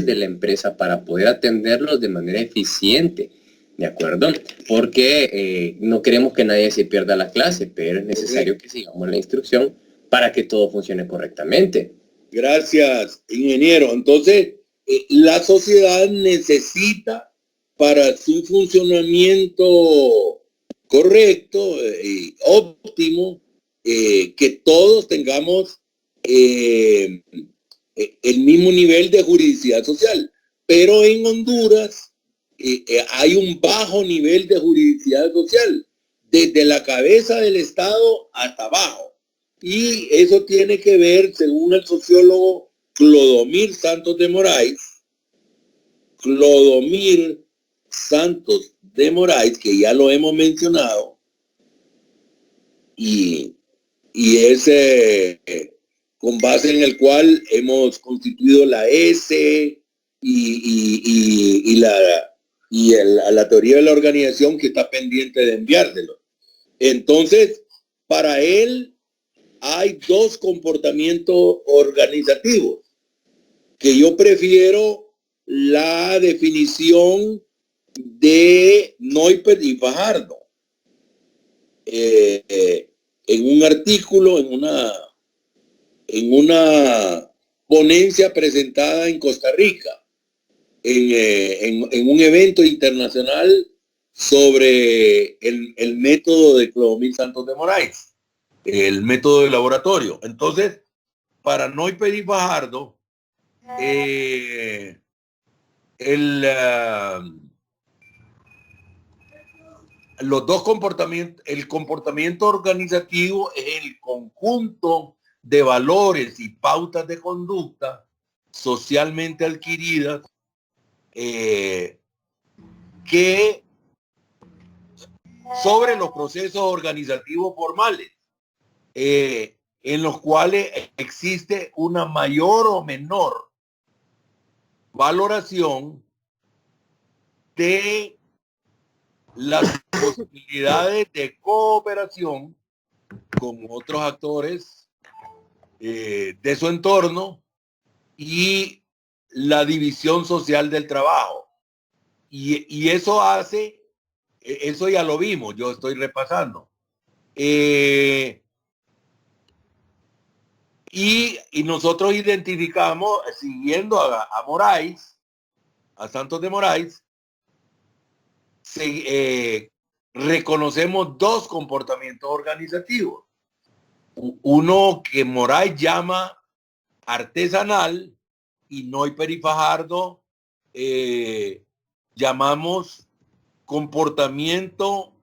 de la empresa para poder atenderlos de manera eficiente, ¿de acuerdo? Porque no queremos que nadie se pierda la clase, pero es necesario que sigamos la instrucción para que todo funcione correctamente. Gracias, ingeniero. Entonces, la sociedad necesita para su funcionamiento correcto y óptimo que todos tengamos el mismo nivel de juridicidad social. Pero en Honduras hay un bajo nivel de juridicidad social, desde la cabeza del Estado hasta abajo. Y eso tiene que ver, según el sociólogo Clodomir Santos de Moraes, que ya lo hemos mencionado, y es con base en el cual hemos constituido la S y la teoría de la organización, que está pendiente de enviárselo. Entonces, para él hay dos comportamientos organizativos, que yo prefiero la definición de Neuper y Fajardo. En un artículo, en una ponencia presentada en Costa Rica, en un evento internacional sobre el método de Clodomir Santos de Moraes, el método de laboratorio. Entonces, para Neuper y Fajardo, los dos comportamientos, el comportamiento organizativo es el conjunto de valores y pautas de conducta socialmente adquiridas que sobre los procesos organizativos formales, en los cuales existe una mayor o menor valoración de las posibilidades de cooperación con otros actores de su entorno y la división social del trabajo. Y eso hace, eso ya lo vimos, yo estoy repasando. Y nosotros identificamos, siguiendo a Moraes, a Santos de Moraes, reconocemos dos comportamientos organizativos. Uno que Moraes llama artesanal y Neuper y Fajardo llamamos comportamiento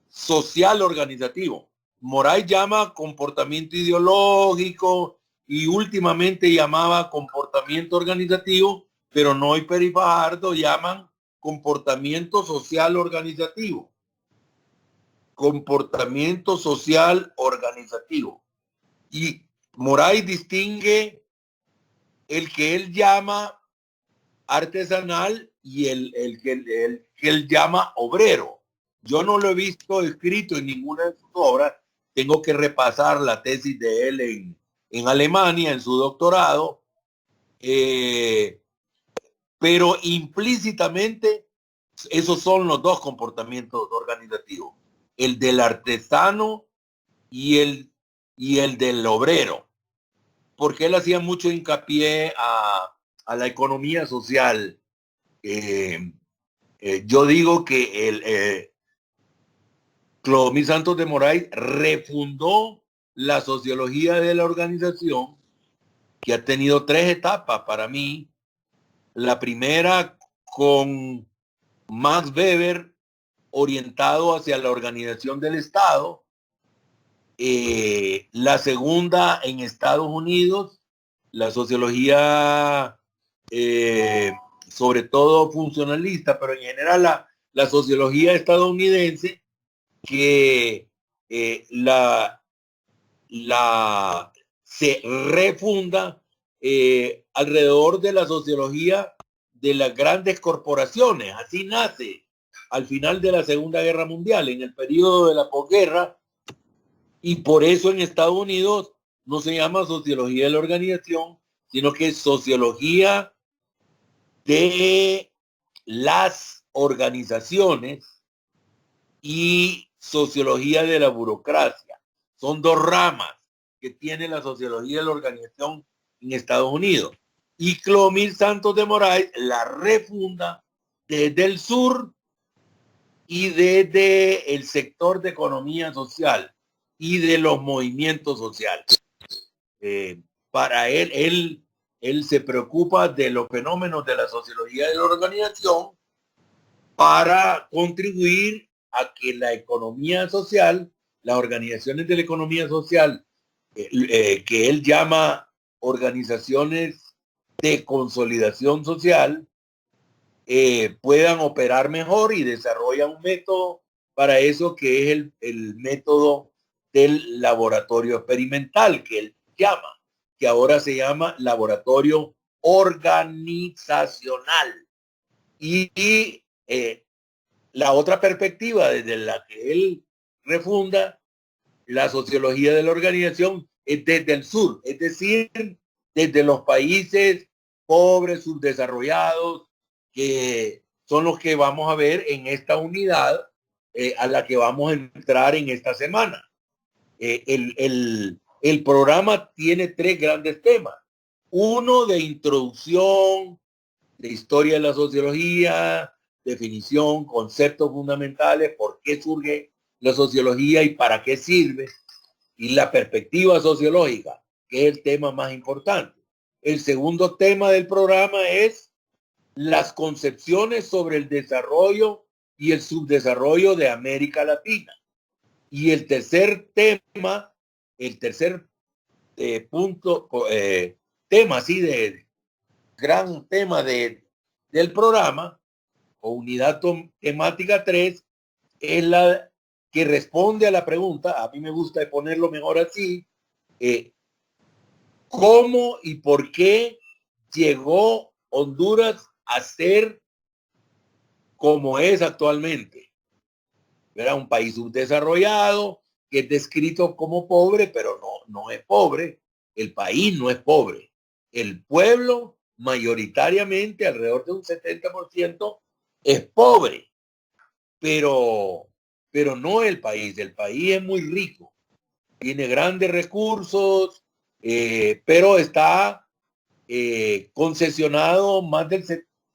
social organizativo. Moraes llama comportamiento ideológico y últimamente llamaba comportamiento organizativo, pero Neuper y Fajardo llaman comportamiento social organizativo. Comportamiento social organizativo. Y Moraes distingue el que él llama artesanal y el que él llama obrero. Yo no lo he visto escrito en ninguna de sus obras. Tengo que repasar la tesis de él en Alemania, en su doctorado. Pero implícitamente esos son los dos comportamientos organizativos. El del artesano y el del obrero. Porque él hacía mucho hincapié a la economía social. Yo digo que Clodomir Santos de Moraes refundó la sociología de la organización, que ha tenido tres etapas para mí. La primera con Max Weber, orientado hacia la organización del Estado. La segunda en Estados Unidos, la sociología sobre todo funcionalista, pero en general la sociología estadounidense, que se refunda alrededor de la sociología de las grandes corporaciones. Así nace al final de la Segunda Guerra Mundial, en el periodo de la posguerra, y por eso en Estados Unidos no se llama sociología de la organización, sino que es sociología de las organizaciones y sociología de la burocracia. Son dos ramas que tiene la sociología de la organización en Estados Unidos. Y Clomir Santos de Moraes la refunda desde el sur y desde el sector de economía social y de los movimientos sociales. Para él se preocupa de los fenómenos de la sociología de la organización para contribuir a que la economía social, las organizaciones de la economía social, que él llama organizaciones de consolidación social, puedan operar mejor, y desarrolla un método para eso, que es el método del laboratorio experimental, que él llama, que ahora se llama laboratorio organizacional. Y la otra perspectiva desde la que él refunda la sociología de la organización es desde el sur, es decir, desde los países pobres, subdesarrollados, que son los que vamos a ver en esta unidad a la que vamos a entrar en esta semana. El programa tiene tres grandes temas. Uno de introducción, de historia de la sociología, definición, conceptos fundamentales, por qué surge la sociología y para qué sirve, y la perspectiva sociológica, que es el tema más importante. El segundo tema del programa es las concepciones sobre el desarrollo y el subdesarrollo de América Latina. Y el tercer tema, el tercer tema, así de gran tema del programa, o unidad temática 3, es la que responde a la pregunta, a mí me gusta ponerlo mejor así, ¿cómo y por qué llegó Honduras a ser como es actualmente? Era un país subdesarrollado, que es descrito como pobre, pero no es pobre. El país no es pobre. El pueblo, mayoritariamente, alrededor de un 70%, es pobre, pero no el país. El país es muy rico, tiene grandes recursos, pero está concesionado, más del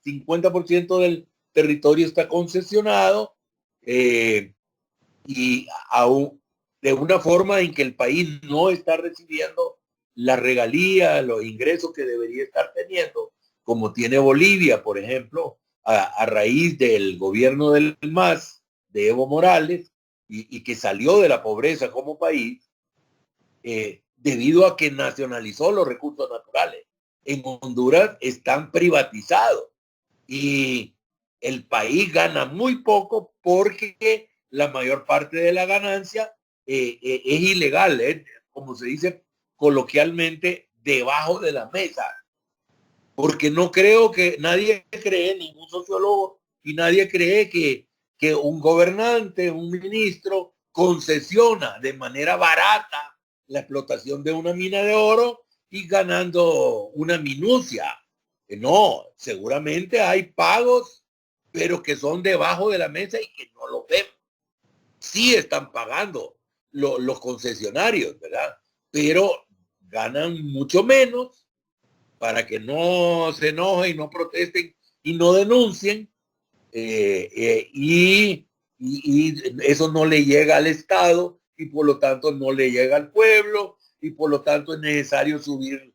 50% del territorio está concesionado, y aún de una forma en que el país no está recibiendo la regalía, los ingresos que debería estar teniendo, como tiene Bolivia, por ejemplo, a raíz del gobierno del MAS, de Evo Morales, y que salió de la pobreza como país, debido a que nacionalizó los recursos naturales. En Honduras están privatizados y el país gana muy poco porque la mayor parte de la ganancia es ilegal, como se dice coloquialmente, debajo de la mesa. Porque no creo que nadie cree, ningún sociólogo, y nadie cree que un gobernante, un ministro, concesiona de manera barata la explotación de una mina de oro y ganando una minucia. No, seguramente hay pagos, pero que son debajo de la mesa y que no lo vemos. Sí están pagando los concesionarios, ¿verdad? Pero ganan mucho menos, para que no se enojen y no protesten y no denuncien, y eso no le llega al Estado, y por lo tanto no le llega al pueblo, y por lo tanto es necesario subir,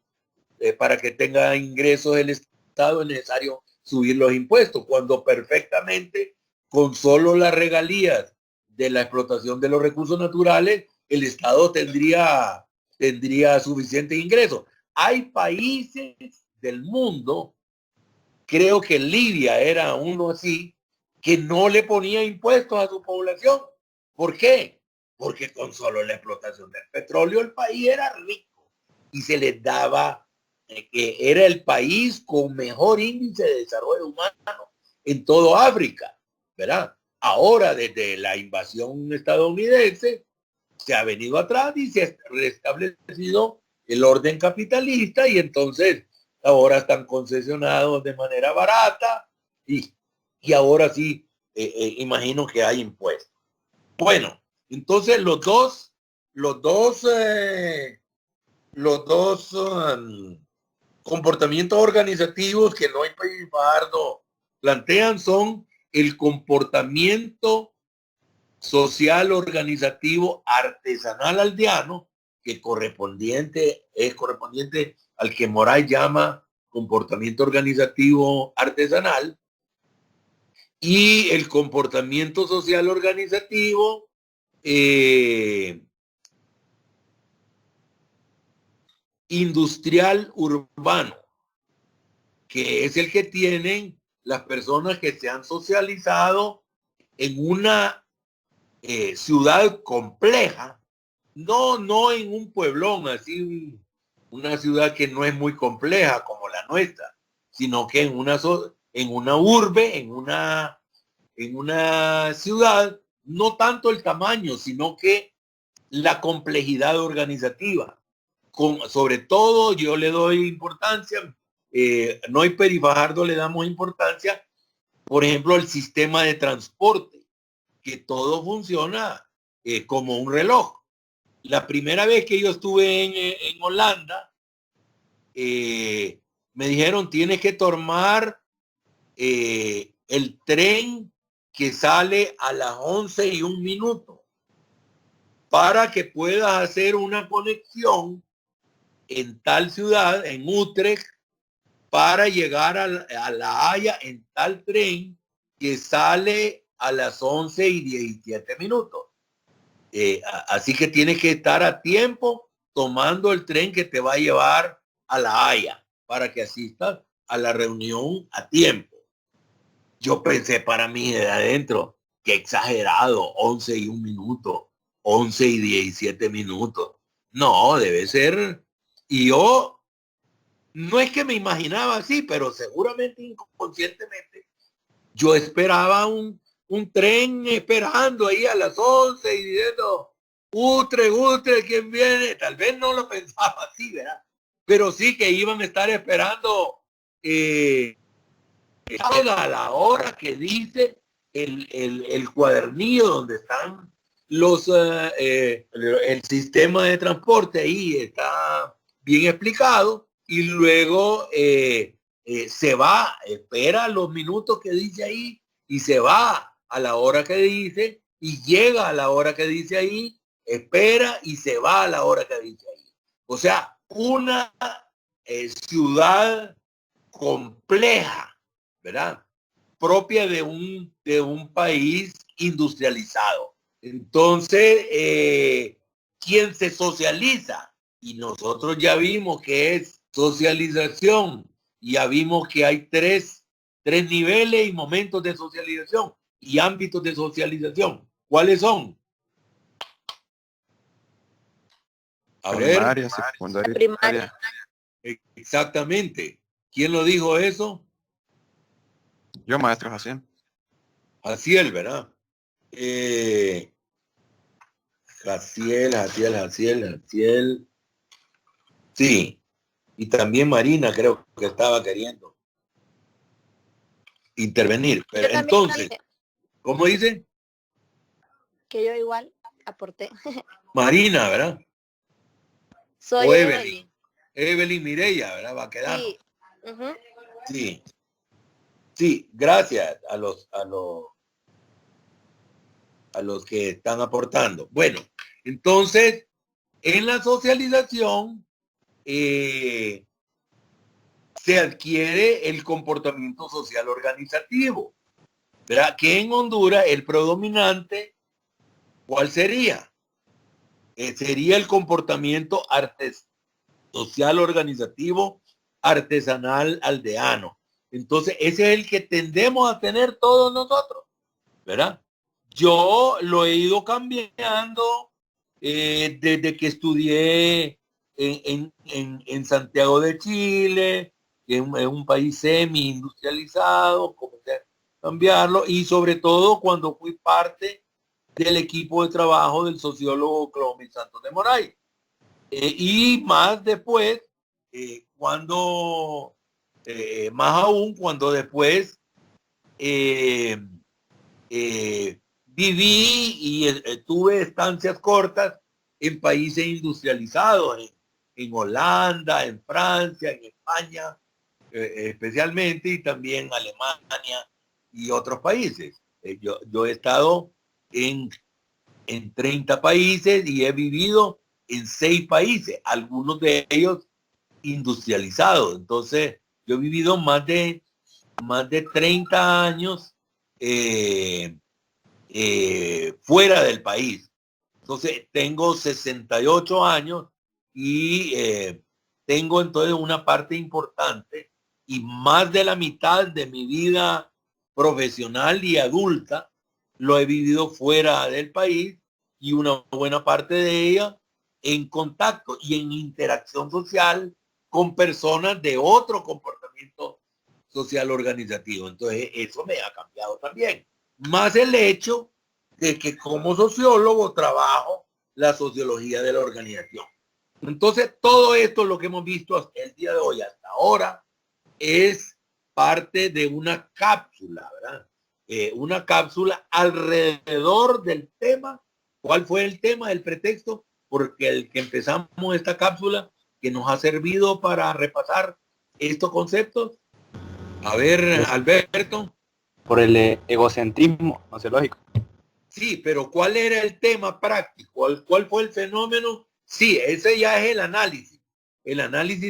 para que tenga ingresos el Estado es necesario subir los impuestos, cuando perfectamente con solo las regalías de la explotación de los recursos naturales el Estado tendría suficiente ingreso. Hay países del mundo, creo que Libia era uno así, que no le ponía impuestos a su población. ¿Por qué? Porque con solo la explotación del petróleo el país era rico y se les daba, que era el país con mejor índice de desarrollo humano en todo África, ¿verdad? Ahora, desde la invasión estadounidense, se ha venido atrás y se ha restablecido el orden capitalista, y entonces ahora están concesionados de manera barata y ahora sí, imagino que hay impuestos. Bueno, entonces los dos comportamientos organizativos que Noy Fajardo plantean son el comportamiento social organizativo artesanal aldeano, que es correspondiente al que Moray llama comportamiento organizativo artesanal, y el comportamiento social organizativo industrial urbano, que es el que tienen las personas que se han socializado en una ciudad compleja, no en un pueblón, así una ciudad que no es muy compleja como la nuestra, sino que en una urbe, en una ciudad, no tanto el tamaño, sino que la complejidad organizativa. Sobre todo yo le doy importancia, Neuper y Fajardo le damos importancia, por ejemplo, al sistema de transporte, que todo funciona como un reloj. La primera vez que yo estuve en Holanda, me dijeron, tienes que tomar el tren que sale a las 11:01 para que puedas hacer una conexión en tal ciudad, en Utrecht, para llegar a La Haya en tal tren que sale a las 11:17. Así que tienes que estar a tiempo tomando el tren que te va a llevar a La Haya para que asistas a la reunión a tiempo. Yo pensé para mí de adentro, que exagerado, 11:01, 11:17. No, debe ser. Y yo no es que me imaginaba así, pero seguramente inconscientemente yo esperaba un tren esperando ahí a las 11 y diciendo, Utre, ¿quién viene? Tal vez no lo pensaba así, ¿verdad? Pero sí que iban a estar esperando a la hora que dice el cuadernillo donde están el sistema de transporte, ahí está bien explicado, y luego se va, espera los minutos que dice ahí y se va a la hora que dice y llega a la hora que dice ahí, espera y se va a la hora que dice ahí. O sea, una ciudad compleja, ¿verdad? Propia de un país industrializado. Entonces, ¿quién se socializa? Y nosotros ya vimos que es socialización. Ya vimos que hay tres niveles y momentos de socialización y ámbitos de socialización. ¿Cuáles son? A Primaria, ver. secundaria, Primaria. Exactamente. ¿Quién lo dijo eso? Yo, maestro Jaciel. Jaciel, ¿verdad? Jaciel. Sí. Y también Marina creo que estaba queriendo intervenir. Pero entonces, ¿cómo dice? Que yo igual aporté. Marina, ¿verdad? Soy o Evelyn. Evelyn Mireya, ¿verdad? Va quedando. Sí. Uh-huh. Sí. Sí, gracias a los que están aportando. Bueno, entonces, en la socialización se adquiere el comportamiento social organizativo, ¿verdad? Que en Honduras el predominante, ¿cuál sería? Sería el comportamiento social organizativo artesanal aldeano. Entonces, ese es el que tendemos a tener todos nosotros, ¿verdad? Yo lo he ido cambiando desde que estudié en Santiago de Chile, que es un país semi-industrializado, comencé a cambiarlo, y sobre todo cuando fui parte del equipo de trabajo del sociólogo Clomil Santos de Moray. Y más después, cuando, más aún cuando después viví y tuve estancias cortas en países industrializados, en Holanda, en Francia, en España, especialmente, y también Alemania y otros países. Yo he estado en 30 países y he vivido en 6 países, algunos de ellos industrializados. Entonces, yo he vivido más de 30 años fuera del país. Entonces, tengo 68 años y tengo entonces una parte importante y más de la mitad de mi vida profesional y adulta lo he vivido fuera del país y una buena parte de ella en contacto y en interacción social con personas de otro comportamiento social organizativo. Entonces, eso me ha cambiado también. Más el hecho de que como sociólogo trabajo la sociología de la organización. Entonces, todo esto, lo que hemos visto hasta el día de hoy, hasta ahora, es parte de una cápsula, ¿verdad? Una cápsula alrededor del tema. ¿Cuál fue el tema, el pretexto? Porque el que empezamos esta cápsula, que nos ha servido para repasar estos conceptos. A ver, Alberto. Por el egocentrismo sociológico. Sí, pero ¿cuál era el tema práctico? ¿Cuál fue el fenómeno? Sí, ese ya es el análisis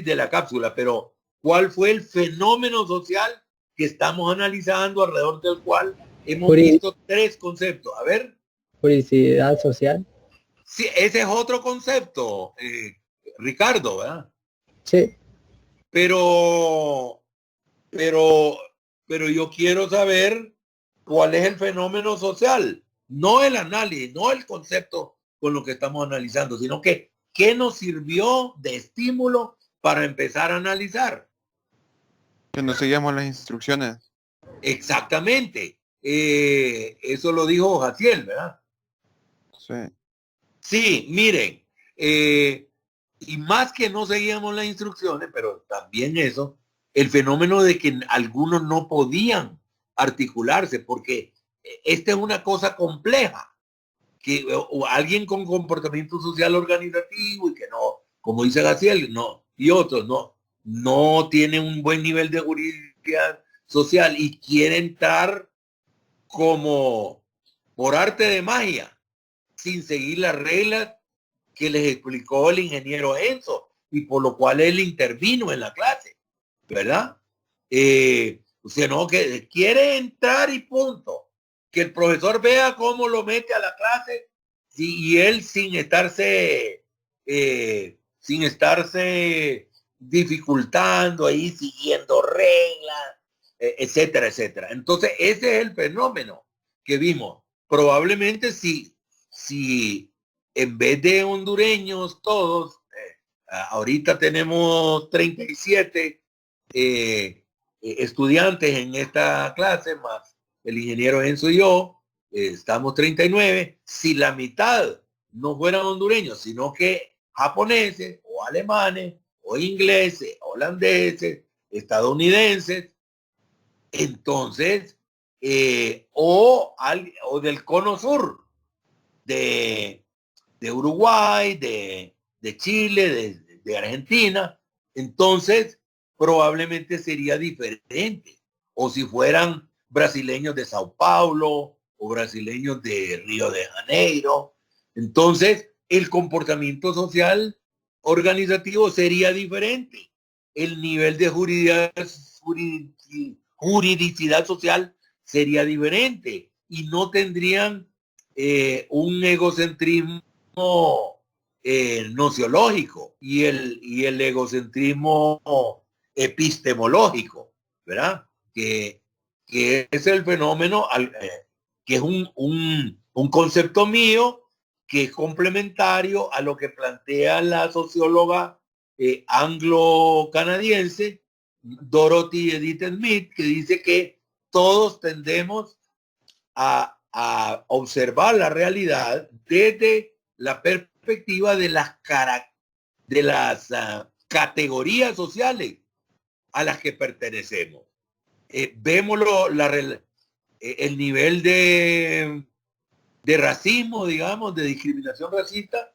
de la cápsula, pero ¿cuál fue el fenómeno social que estamos analizando, alrededor del cual hemos visto 3 conceptos? A ver. Juridicidad social. Sí, ese es otro concepto, Ricardo, ¿verdad? Sí. Pero yo quiero saber cuál es el fenómeno social, no el análisis, no el concepto con lo que estamos analizando, sino que qué nos sirvió de estímulo para empezar a analizar. Que no seguíamos las instrucciones. Exactamente. Eso lo dijo Jaciel, ¿verdad? Sí. Sí, miren, y más que no seguíamos las instrucciones, pero también eso, el fenómeno de que algunos no podían articularse, porque esta es una cosa compleja, que o alguien con comportamiento social organizativo y que no, como dice Gaciel, no, y otros no tiene un buen nivel de jurídica social y quiere entrar como por arte de magia, sin seguir las reglas que les explicó el ingeniero Enzo y por lo cual él intervino en la clase, ¿verdad? O sea, no, que quiere entrar y punto. Que el profesor vea cómo lo mete a la clase y él sin estarse dificultando ahí, siguiendo reglas, etcétera, etcétera. Entonces, ese es el fenómeno que vimos. Probablemente si en vez de hondureños todos, ahorita tenemos 37 estudiantes en esta clase, más el ingeniero Enzo y yo, estamos 39. Si la mitad no fueran hondureños, sino que japoneses o alemanes o ingleses, holandeses, estadounidenses, entonces, o del cono sur, de Uruguay, de Chile, de Argentina, entonces probablemente sería diferente. O si fueran brasileños de Sao Paulo o brasileños de Río de Janeiro, entonces el comportamiento social organizativo sería diferente. El nivel de juridicidad social sería diferente y no tendrían un egocentrismo nociológico y el egocentrismo epistemológico, ¿verdad? Que es el fenómeno, que es un concepto mío que es complementario a lo que plantea la socióloga anglo-canadiense Dorothy Edith Smith, que dice que todos tendemos a observar la realidad desde la perspectiva de las categorías sociales a las que pertenecemos. Vemos el nivel de racismo, digamos, de discriminación racista,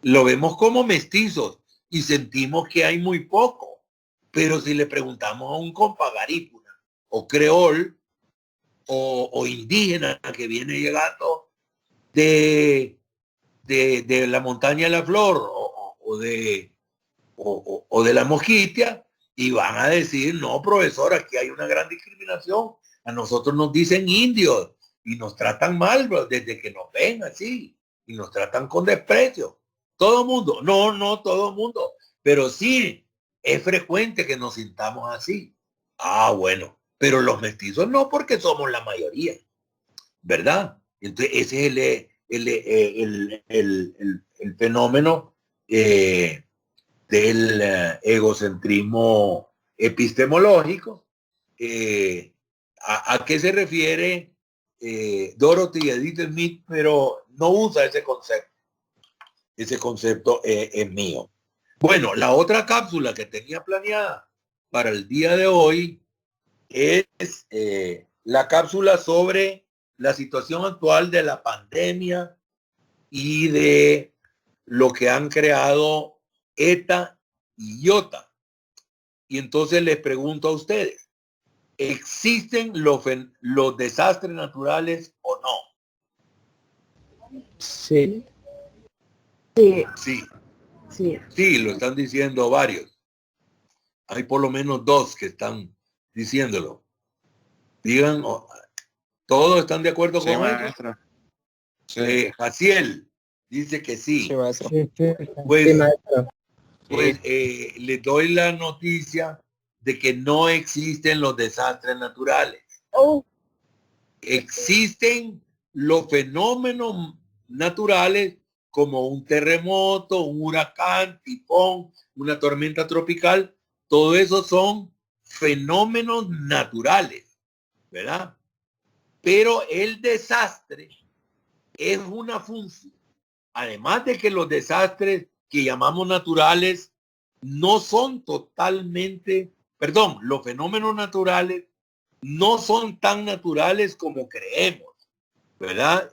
lo vemos como mestizos y sentimos que hay muy poco. Pero si le preguntamos a un compa garífuna o creol o indígena que viene llegando de la montaña de la flor o de la Mosquitia, y van a decir, no, profesor, aquí hay una gran discriminación. A nosotros nos dicen indios y nos tratan mal, bro, desde que nos ven así y nos tratan con desprecio. Todo mundo, no todo mundo, pero sí es frecuente que nos sintamos así. Ah, bueno, pero los mestizos no, porque somos la mayoría, ¿verdad? Entonces ese es el fenómeno del egocentrismo epistemológico. ¿A qué se refiere Dorothy Edith Smith? Pero no usa ese concepto. Ese concepto es mío. Bueno, la otra cápsula que tenía planeada para el día de hoy es la cápsula sobre la situación actual de la pandemia y de lo que han creado ETA y IOTA. Y entonces les pregunto a ustedes, ¿existen los desastres naturales o no? Sí. Sí, Sí, sí. sí, lo están diciendo varios. Hay por lo menos 2 que están diciéndolo. Digan, ¿todos están de acuerdo Sí, con eso? maestro. Sí. Jaciel dice que sí. Sí, maestro. Sí, sí, Pues, sí, maestro. Pues les doy la noticia de que no existen los desastres naturales. Oh, Existen los fenómenos naturales como un terremoto, un huracán, tifón, una tormenta tropical. Todo eso son fenómenos naturales, ¿verdad? Pero el desastre es una función. Además de que los desastres que llamamos naturales no son totalmente, perdón, los fenómenos naturales no son tan naturales como creemos, ¿verdad?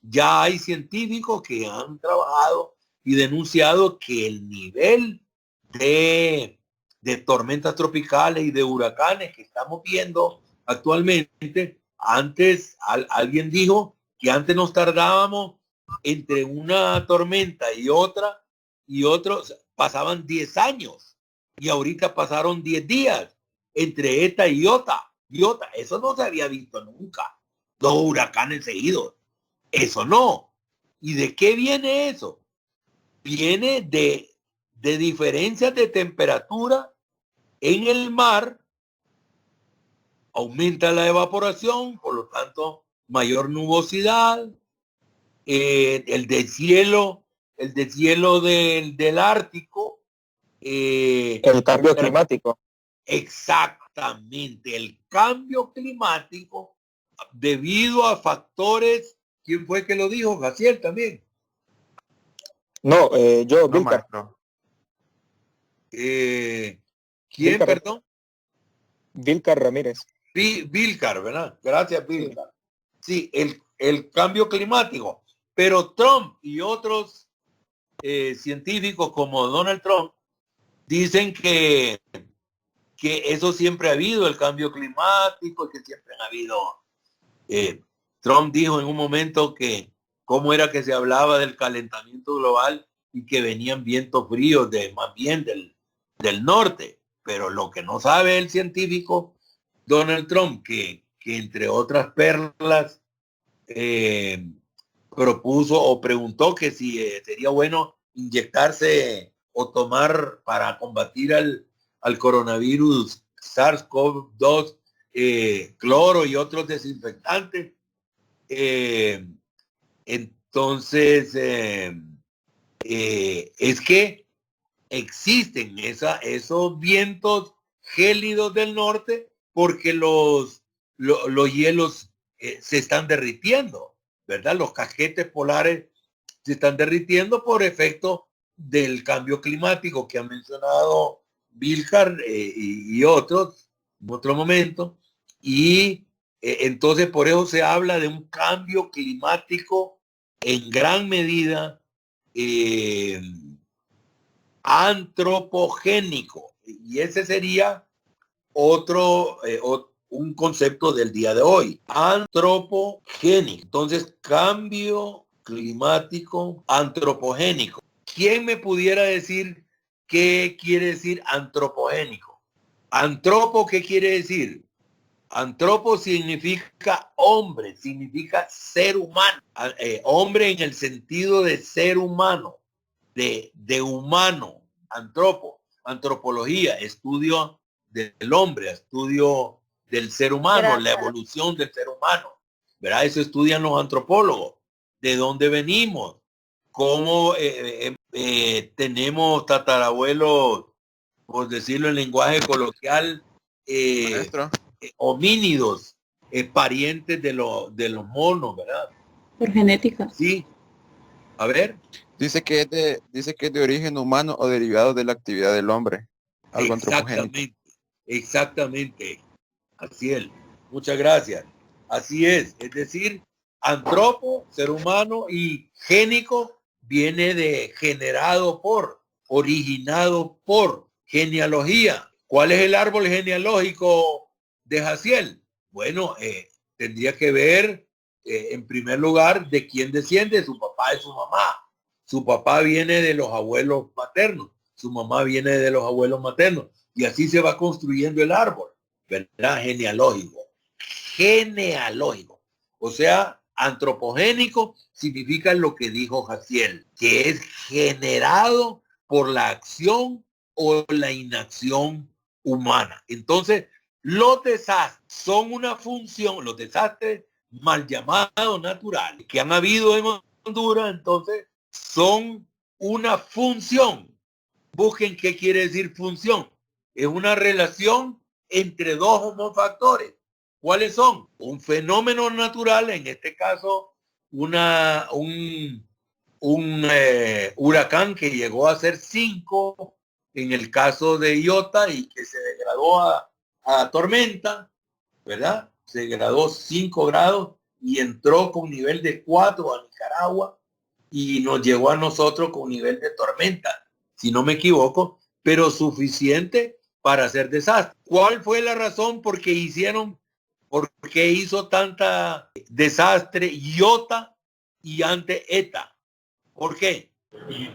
Ya hay científicos que han trabajado y denunciado que el nivel de tormentas tropicales y de huracanes que estamos viendo actualmente, antes alguien dijo que antes nos tardábamos entre una tormenta y otros pasaban 10 años y ahorita pasaron 10 días entre esta y iota. Eso no se había visto nunca. 2 huracanes seguidos. Eso no. ¿Y de qué viene eso? Viene de diferencias de temperatura en el mar. Aumenta la evaporación, por lo tanto, mayor nubosidad. El deshielo del Ártico. El cambio climático. Exactamente, el cambio climático debido a factores. ¿Quién fue que lo dijo? Jaciel también. No, yo, No, Vilcar. maestro. ¿Quién, Vilcar. perdón? Vilcar Ramírez. Vilcar, ¿verdad? Gracias, Vilcar. Sí, el cambio climático. Pero Trump y otros científicos como Donald Trump dicen que eso siempre ha habido, el cambio climático, que siempre ha habido. Trump dijo en un momento que cómo era que se hablaba del calentamiento global y que venían vientos fríos más bien del norte. Pero lo que no sabe el científico Donald Trump, que entre otras perlas propuso o preguntó que si sería bueno inyectarse o tomar para combatir al coronavirus SARS-CoV-2 cloro y otros desinfectantes. Entonces, es que existen esos vientos gélidos del norte porque los hielos se están derritiendo, ¿verdad? Los casquetes polares se están derritiendo por efecto del cambio climático que ha mencionado Vilcar y otros en otro momento. Y entonces por eso se habla de un cambio climático en gran medida antropogénico. Y ese sería un concepto del día de hoy, antropogénico. Entonces, cambio climático antropogénico. ¿Quién me pudiera decir qué quiere decir antropogénico? Antropo, ¿qué quiere decir? Antropo significa hombre, significa ser humano. Hombre en el sentido de ser humano, de humano. Antropo, antropología, estudio del hombre, estudio del ser humano, Gracias. la evolución del ser humano. ¿Verdad? Eso estudian los antropólogos. ¿De dónde venimos? ¿Cómo tenemos tatarabuelos, por decirlo en lenguaje coloquial, Maestro. homínidos, parientes de los monos, ¿verdad? Por genética. Sí. A ver. Dice que es de origen humano o derivado de la actividad del hombre. Algo antropogénico. Exactamente. Así es. Muchas gracias. Así es. Es decir, antropo, ser humano, y génico viene de generado por, originado por, genealogía. ¿Cuál es el árbol genealógico de Jaciel? Bueno, tendría que ver, en primer lugar, de quién desciende, su papá y su mamá. Su papá viene de los abuelos maternos, su mamá viene de los abuelos maternos, y así se va construyendo el árbol, ¿verdad? Genealógico. Genealógico. O sea, antropogénico significa lo que dijo Jaciel, que es generado por la acción o la inacción humana. Entonces, los desastres son una función, los desastres mal llamados naturales que han habido en Honduras, entonces son una función. Busquen qué quiere decir función. Es una relación entre dos homofactores. ¿Cuáles son? Un fenómeno natural, en este caso un huracán que llegó a ser 5 en el caso de Iota y que se degradó a tormenta, ¿verdad? Se degradó 5 grados y entró con nivel de 4 a Nicaragua y nos llegó a nosotros con nivel de tormenta, si no me equivoco, pero suficiente para hacer desastre. ¿Cuál fue la razón por qué hizo tanta desastre Iota y ante ETA? ¿Por qué?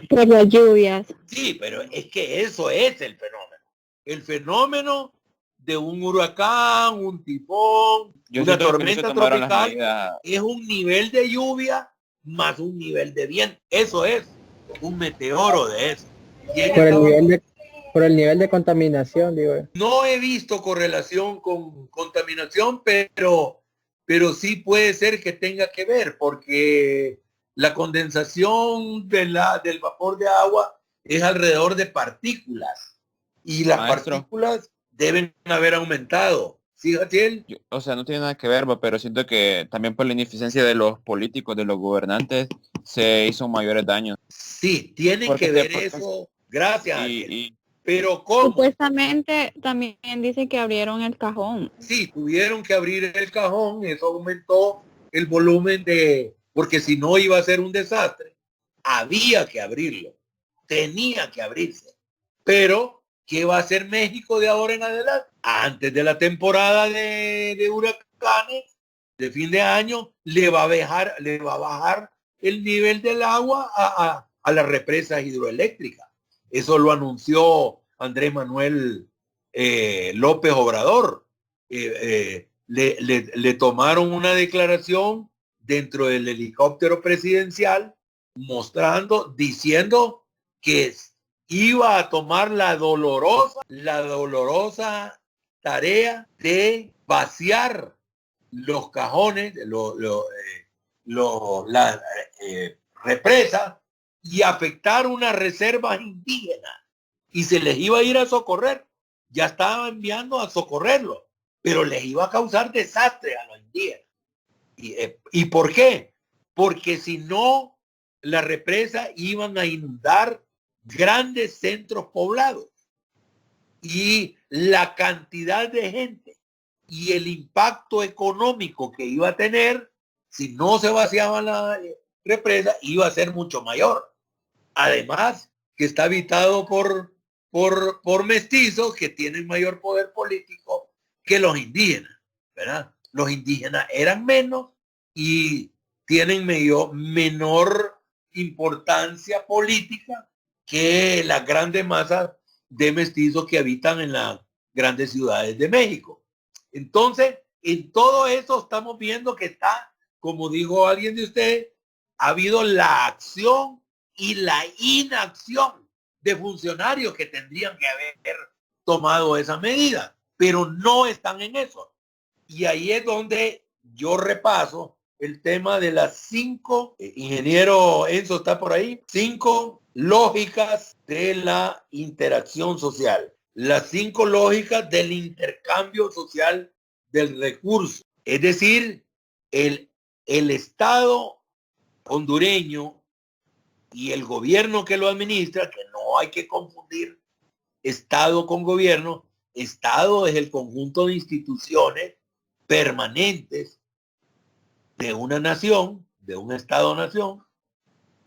Por las lluvias. Sí, pero es que eso es el fenómeno. El fenómeno de un huracán, un tifón, una tormenta tropical es un nivel de lluvia más un nivel de viento. Eso es un meteoro de eso. Por el nivel de contaminación, digo. No he visto correlación con contaminación, pero sí puede ser que tenga que ver, porque la condensación del vapor de agua es alrededor de partículas y las partículas deben haber aumentado. ¿Sí, Jatiel? O sea, no tiene nada que ver, pero siento que también por la ineficiencia de los políticos, de los gobernantes, se hizo mayores daños. Sí, tiene que ver eso. Gracias. Pero ¿cómo? Supuestamente también dice que abrieron el cajón. Sí, tuvieron que abrir el cajón, eso aumentó el volumen porque si no iba a ser un desastre, había que abrirlo, tenía que abrirse. Pero, ¿qué va a hacer México de ahora en adelante? Antes de la temporada de huracanes, de fin de año, le va a bajar el nivel del agua a las represas hidroeléctricas. Eso lo anunció Andrés Manuel López Obrador. Le tomaron una declaración dentro del helicóptero presidencial diciendo que iba a tomar la dolorosa tarea de vaciar los cajones, las represas, y afectar unas reservas indígenas, y se les iba a ir a socorrer. Ya estaba enviando a socorrerlo, pero les iba a causar desastre a los indígenas. ¿Y por qué? Porque si no, las represas iban a inundar grandes centros poblados y la cantidad de gente y el impacto económico que iba a tener si no se vaciaba la represa iba a ser mucho mayor. Además, que está habitado por mestizos que tienen mayor poder político que los indígenas, ¿verdad? Los indígenas eran menos y tienen menor importancia política que las grandes masas de mestizos que habitan en las grandes ciudades de México. Entonces, en todo eso estamos viendo que está, como dijo alguien de ustedes, ha habido la acción y la inacción de funcionarios que tendrían que haber tomado esa medida, pero no están en eso. Y ahí es donde yo repaso el tema de las 5, ingeniero Enzo está por ahí, 5 lógicas de la interacción social, las 5 lógicas del intercambio social del recurso. Es decir, el Estado hondureño y el gobierno que lo administra, que no hay que confundir Estado con gobierno. Estado es el conjunto de instituciones permanentes de una nación, de un Estado-nación,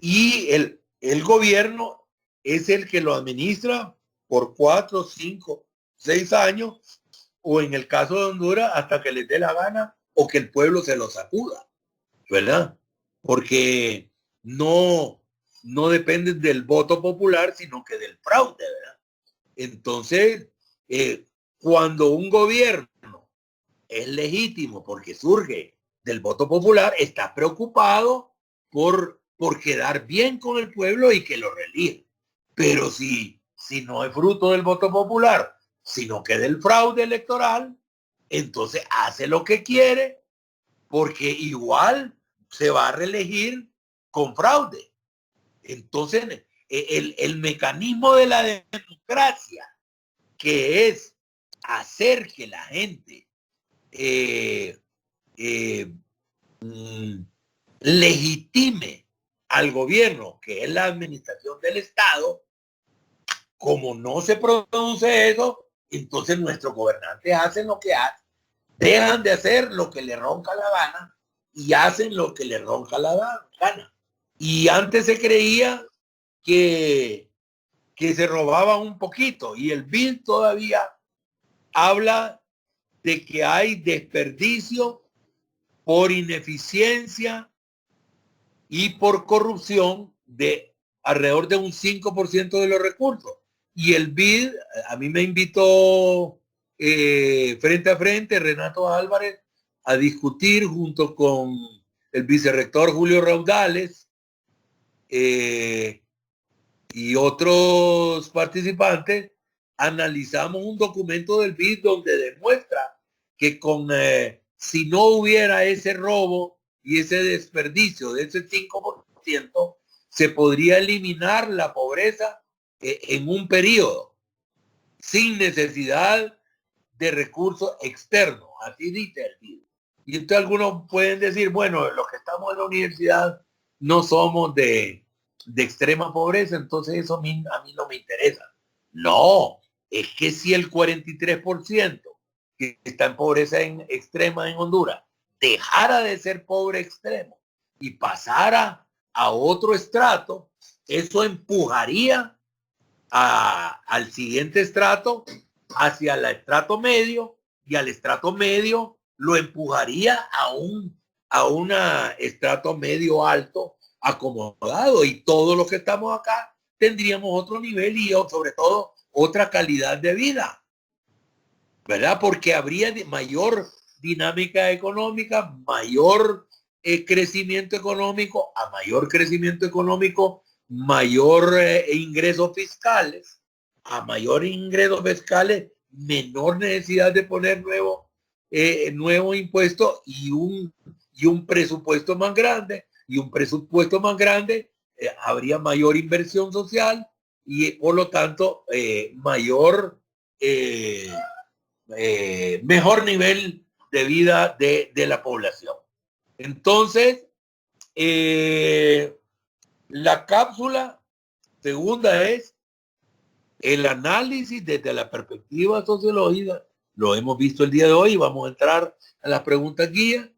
y el gobierno es el que lo administra por 4, 5, 6 años, o en el caso de Honduras, hasta que les dé la gana o que el pueblo se lo sacuda, ¿verdad? Porque no dependen del voto popular, sino que del fraude, ¿verdad? Entonces, cuando un gobierno es legítimo porque surge del voto popular, está preocupado por quedar bien con el pueblo y que lo relija. Pero si no es fruto del voto popular, sino que del fraude electoral, entonces hace lo que quiere porque igual se va a reelegir con fraude. Entonces, el mecanismo de la democracia, que es hacer que la gente legitime al gobierno, que es la administración del Estado, como no se produce eso, entonces nuestros gobernantes hacen lo que hacen, dejan de hacer lo que les ronca la gana y hacen lo que les ronca la gana. Y antes se creía que se robaba un poquito, y el BID todavía habla de que hay desperdicio por ineficiencia y por corrupción de alrededor de un 5% de los recursos. Y el BID, a mí me invitó frente a frente Renato Álvarez a discutir junto con el vicerrector Julio Raudales y otros participantes. Analizamos un documento del BID donde demuestra que si no hubiera ese robo y ese desperdicio de ese 5%, se podría eliminar la pobreza en un periodo sin necesidad de recursos externos. Así dice el BID. Y entonces algunos pueden decir, bueno, los que estamos en la universidad no somos de extrema pobreza, entonces eso a mí no me interesa. No, es que si el 43% que está en pobreza extrema en Honduras dejara de ser pobre extremo y pasara a otro estrato, eso empujaría al siguiente estrato hacia el estrato medio, y al estrato medio lo empujaría a un estrato medio alto acomodado, y todos los que estamos acá tendríamos otro nivel y sobre todo otra calidad de vida, ¿verdad? Porque habría mayor dinámica económica, mayor crecimiento económico, a mayor crecimiento económico, mayor ingresos fiscales, a mayor ingresos fiscales, menor necesidad de poner nuevo impuesto y un presupuesto más grande, y un presupuesto más grande habría mayor inversión social y por lo tanto mejor nivel de vida de la población. Entonces, la cápsula Segunda es el análisis desde la perspectiva sociológica. Lo hemos visto el día de hoy. Vamos a entrar a las preguntas guía.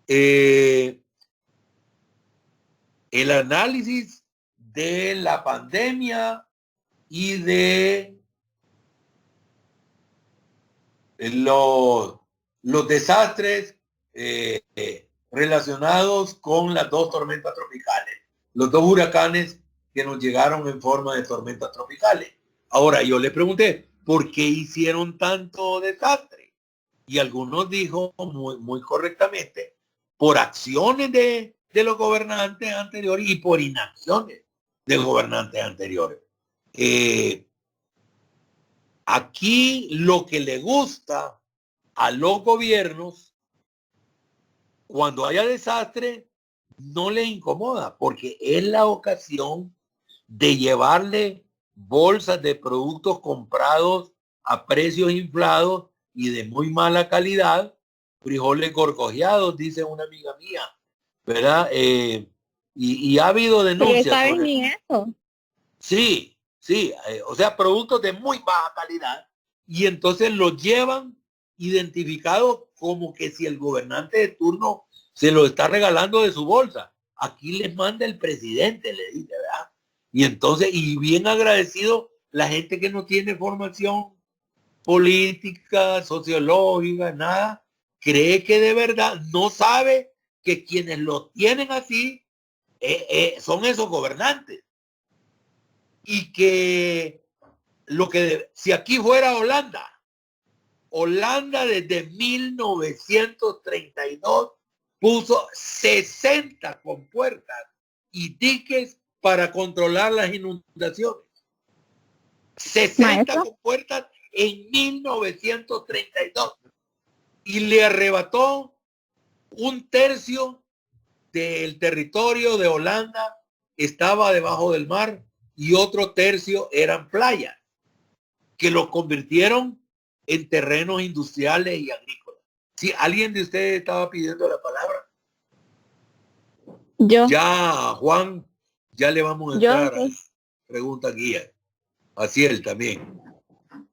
El análisis de la pandemia y de los desastres relacionados con las dos tormentas tropicales, los dos huracanes que nos llegaron en forma de tormentas tropicales. Ahora, yo le pregunté, ¿por qué hicieron tanto desastre? Y algunos dijo muy correctamente, por acciones de los gobernantes anteriores y por inacciones de gobernantes anteriores. Aquí lo que le gusta a los gobiernos, cuando haya desastre, no les incomoda, porque es la ocasión de llevarle bolsas de productos comprados a precios inflados y de muy mala calidad, frijoles gorgojeados, dice una amiga mía, ¿verdad? Y ha habido denuncias. Pero está bien eso. Sí, sí, o sea, productos de muy baja calidad y entonces los llevan identificados como que si el gobernante de turno se lo está regalando de su bolsa. Aquí les manda el presidente, le dice, ¿verdad? Y entonces, y bien agradecido la gente que no tiene formación política, sociológica, nada, cree que de verdad no sabe que quienes lo tienen así son esos gobernantes. Y que si aquí fuera Holanda desde 1932 puso 60 compuertas y diques para controlar las inundaciones. 60 compuertas en 1932. Y le arrebató un tercio del territorio de Holanda, estaba debajo del mar, y otro tercio eran playas, que lo convirtieron en terrenos industriales y agrícolas. Si alguien de ustedes estaba pidiendo la palabra. Yo. Ya, Juan, ya le vamos a entrar a pregunta guía. Así él también.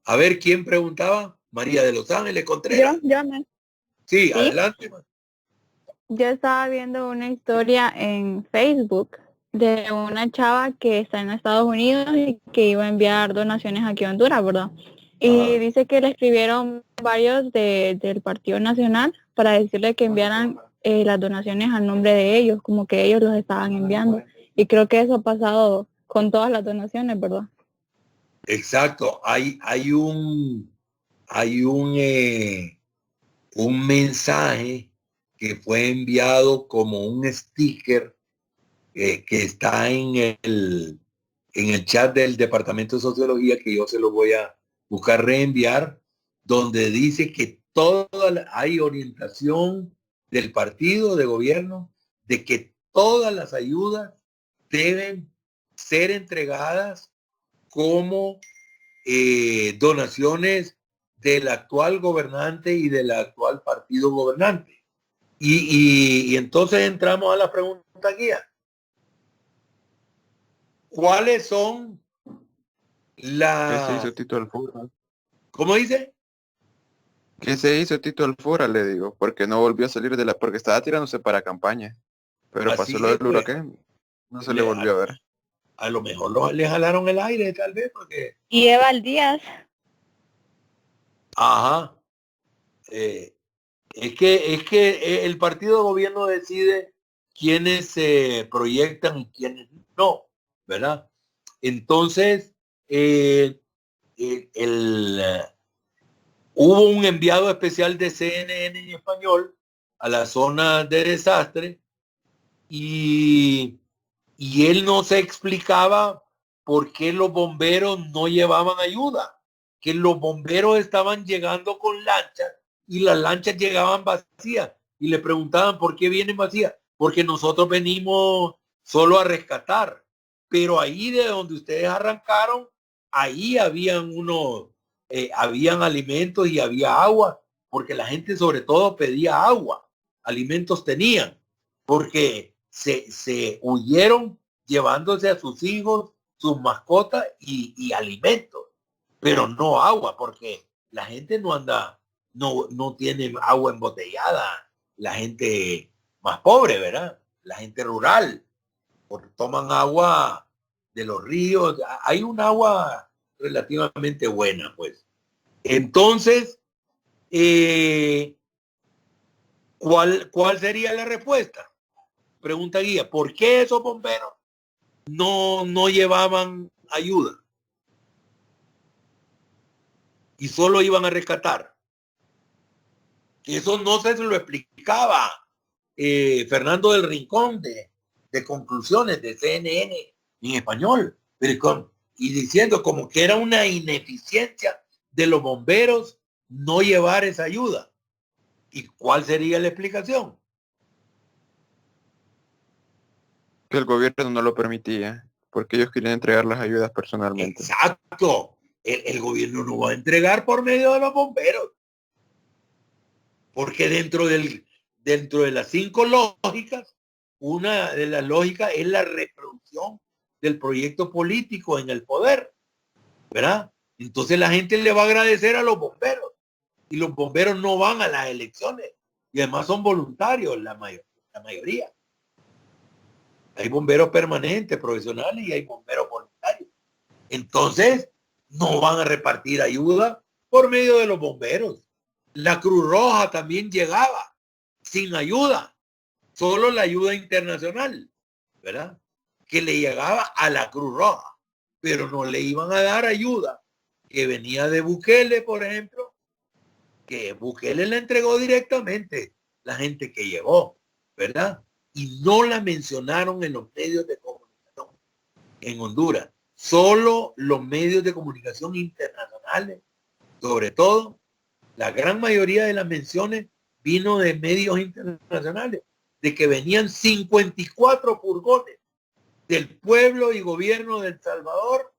A ver, ¿quién preguntaba? María de Los Ángeles Contreras. Sí, adelante. Yo estaba viendo una historia en Facebook de una chava que está en Estados Unidos y que iba a enviar donaciones aquí a Honduras, ¿verdad? Y dice que le escribieron varios del Partido Nacional para decirle que enviaran las donaciones al nombre de ellos, como que ellos los estaban enviando. Y creo que eso ha pasado con todas las donaciones, ¿verdad? Exacto. Hay un mensaje que fue enviado como un sticker que está en el chat del Departamento de Sociología, que yo se lo voy a buscar reenviar, donde dice que hay orientación del partido de gobierno de que todas las ayudas deben ser entregadas como donaciones del actual gobernante y del actual partido gobernante. Y entonces entramos a la pregunta guía. ¿Cuáles son ¿Qué se hizo Tito Alfura? ¿Cómo dice? ¿Qué se hizo Tito Alfura? Le digo, porque no volvió a salir porque estaba tirándose para campaña. Pero Así pasó lo del huracán, no se le volvió a ver. A lo mejor le jalaron el aire, tal vez, porque... Y Eva Díaz. Ajá. Es que el partido de gobierno decide quiénes se proyectan y quiénes no, ¿verdad? Entonces, hubo un enviado especial de CNN en español a la zona de desastre y él no se explicaba por qué los bomberos no llevaban ayuda, que los bomberos estaban llegando con lanchas y las lanchas llegaban vacías y le preguntaban por qué vienen vacías, porque nosotros venimos solo a rescatar, pero ahí de donde ustedes arrancaron, ahí habían habían alimentos y había agua, porque la gente sobre todo pedía agua, alimentos tenían, porque se huyeron llevándose a sus hijos sus mascotas y alimentos, pero no agua, porque la gente no anda, no tiene agua embotellada, la gente más pobre, ¿verdad? La gente rural, porque toman agua de los ríos, hay un agua relativamente buena, pues. Entonces, ¿cuál sería la respuesta? Pregunta guía, ¿por qué esos bomberos no llevaban ayuda? Y solo iban a rescatar. Eso no se lo explicaba Fernando del Rincón de Conclusiones de CNN en español, y diciendo como que era una ineficiencia de los bomberos no llevar esa ayuda. ¿Y cuál sería la explicación? Que el gobierno no lo permitía, porque ellos querían entregar las ayudas personalmente. Exacto. El gobierno no va a entregar por medio de los bomberos. Porque dentro de las 5 lógicas, una de las lógicas es la reproducción del proyecto político en el poder, ¿verdad? Entonces la gente le va a agradecer a los bomberos y los bomberos no van a las elecciones y además son voluntarios la mayoría. Hay bomberos permanentes, profesionales y hay bomberos voluntarios. Entonces no van a repartir ayuda por medio de los bomberos. La Cruz Roja también llegaba sin ayuda, solo la ayuda internacional, ¿verdad? Que le llegaba a la Cruz Roja, pero no le iban a dar ayuda que venía de Bukele, por ejemplo, que Bukele le entregó directamente la gente que llegó, ¿verdad? Y no la mencionaron en los medios de comunicación en Honduras. Solo los medios de comunicación internacionales, sobre todo, la gran mayoría de las menciones vino de medios internacionales, de que venían 54 furgones del pueblo y gobierno de El Salvador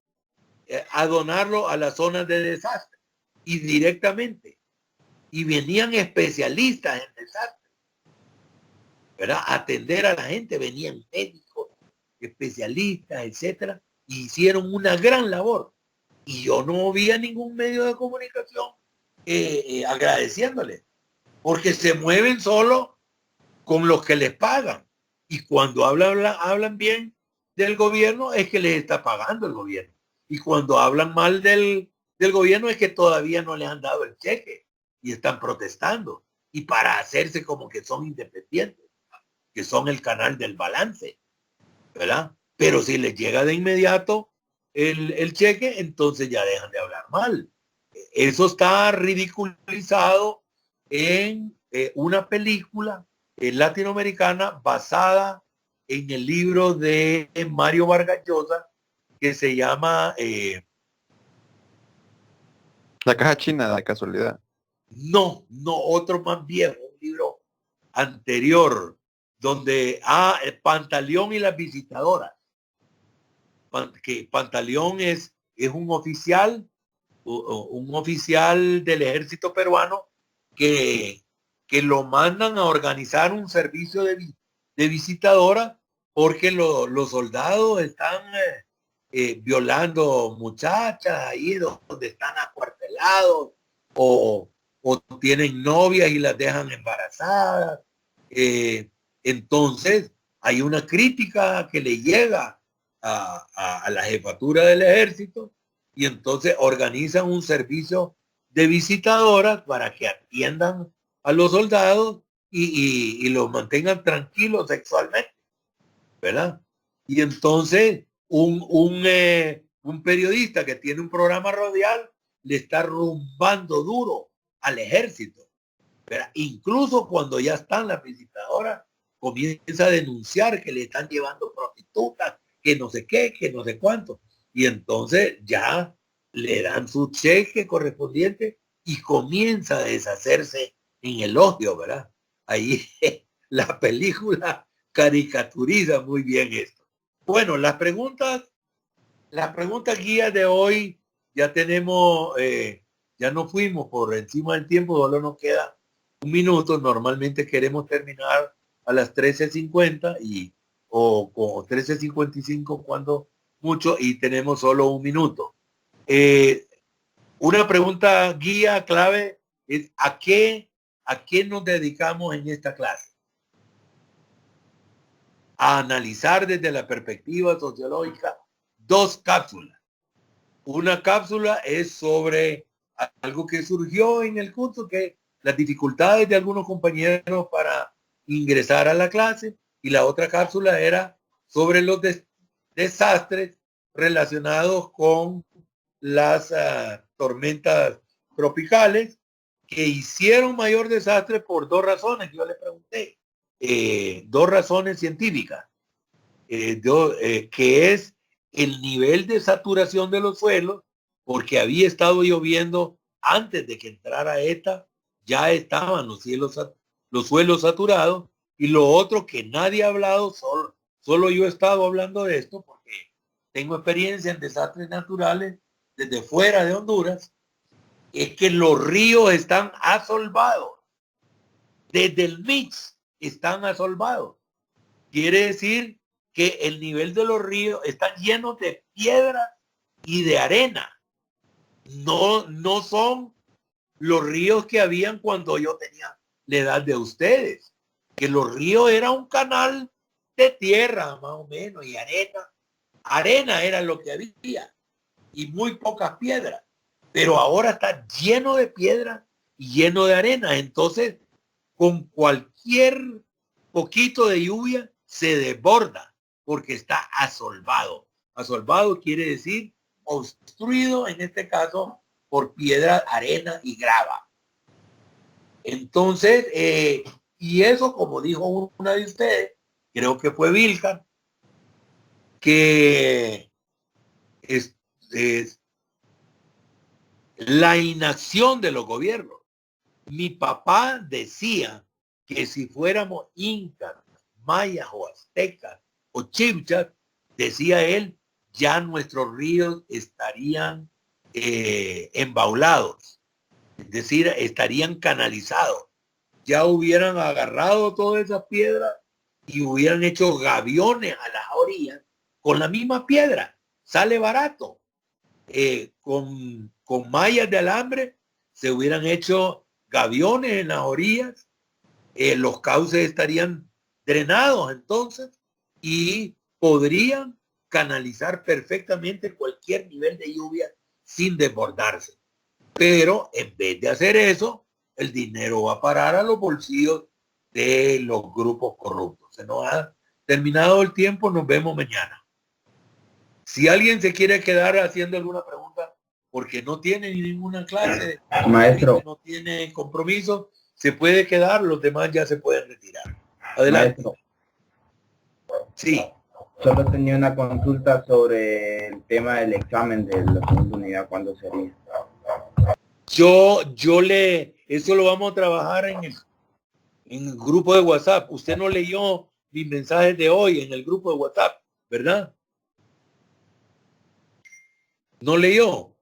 a donarlo a las zonas de desastre y directamente. Y venían especialistas en desastre, ¿verdad? A atender a la gente, venían médicos, especialistas, etcétera, y hicieron una gran labor. Y yo no vi a ningún medio de comunicación agradeciéndole, porque se mueven solo con los que les pagan. Y cuando hablan bien del gobierno es que les está pagando el gobierno. Y cuando hablan mal del gobierno es que todavía no les han dado el cheque y están protestando. Y para hacerse como que son independientes, que son el canal del balance, ¿verdad? Pero si les llega de inmediato el cheque, entonces ya dejan de hablar mal. Eso está ridiculizado en una película latinoamericana basada en el libro de Mario Vargas Llosa que se llama La caja china, de casualidad. no, otro más viejo, un libro anterior, donde Pantaleón y las visitadoras. Que Pantaleón es un oficial del ejército peruano que lo mandan a organizar un servicio de visitadora porque los soldados están violando muchachas ahí donde están acuartelados o tienen novias y las dejan embarazadas. Entonces hay una crítica que le llega a la jefatura del ejército y entonces organizan un servicio de visitadoras para que atiendan a los soldados y los mantengan tranquilos sexualmente, ¿verdad? Y entonces un periodista que tiene un programa radial le está rumbando duro al ejército, ¿verdad? Incluso cuando ya están las visitadoras, comienza a denunciar que le están llevando prostitutas, que no sé qué, que no sé cuánto. Y entonces ya le dan su cheque correspondiente y comienza a deshacerse en elogio, ¿verdad? Ahí la película caricaturiza muy bien esto. Bueno, las preguntas guías de hoy ya tenemos, ya no fuimos por encima del tiempo, solo nos queda un minuto. Normalmente queremos terminar a las 13:50 o 13:55 cuando mucho y tenemos solo un minuto. Una pregunta guía clave es ¿a qué nos dedicamos en esta clase? A analizar desde la perspectiva sociológica 2 cápsulas. Una cápsula es sobre algo que surgió en el curso, que las dificultades de algunos compañeros para ingresar a la clase, y la otra cápsula era sobre los desastres relacionados con las tormentas tropicales que hicieron mayor desastre por 2 razones que yo le pregunté. 2 razones científicas, que es el nivel de saturación de los suelos, porque había estado lloviendo antes de que entrara ETA, ya estaban los suelos saturados, y lo otro que nadie ha hablado, solo yo he estado hablando de esto porque tengo experiencia en desastres naturales desde fuera de Honduras, es que los ríos están asolvados. Desde el mix están asolvados. Quiere decir que el nivel de los ríos está lleno de piedra y de arena. No son los ríos que habían cuando yo tenía la edad de ustedes, que los ríos era un canal de tierra más o menos y arena era lo que había y muy pocas piedras, pero ahora está lleno de piedra y lleno de arena. Entonces con cualquier poquito de lluvia se desborda porque está asolvado. Asolvado quiere decir obstruido, en este caso por piedra, arena y grava. Entonces, y eso, como dijo una de ustedes, creo que fue Vilca, que es la inacción de los gobiernos. Mi papá decía que si fuéramos incas, mayas o aztecas o chibchas, decía él, ya nuestros ríos estarían embaulados, es decir, estarían canalizados. Ya hubieran agarrado todas esas piedras y hubieran hecho gaviones a las orillas con la misma piedra. Sale barato. Con mallas de alambre se hubieran hecho gaviones en las orillas. Los cauces estarían drenados entonces y podrían canalizar perfectamente cualquier nivel de lluvia sin desbordarse. Pero en vez de hacer eso, el dinero va a parar a los bolsillos de los grupos corruptos. Se nos ha terminado el tiempo, nos vemos mañana. Si alguien se quiere quedar haciendo alguna pregunta porque no tiene ninguna clase, Maestro, no tiene compromiso, se puede quedar, los demás ya se pueden retirar. Adelante. maestro, Sí. solo tenía una consulta sobre el tema del examen de la segunda unidad, ¿cuándo sería? Eso lo vamos a trabajar en el grupo de WhatsApp. Usted no leyó mis mensajes de hoy en el grupo de WhatsApp, ¿verdad? ¿No leyó?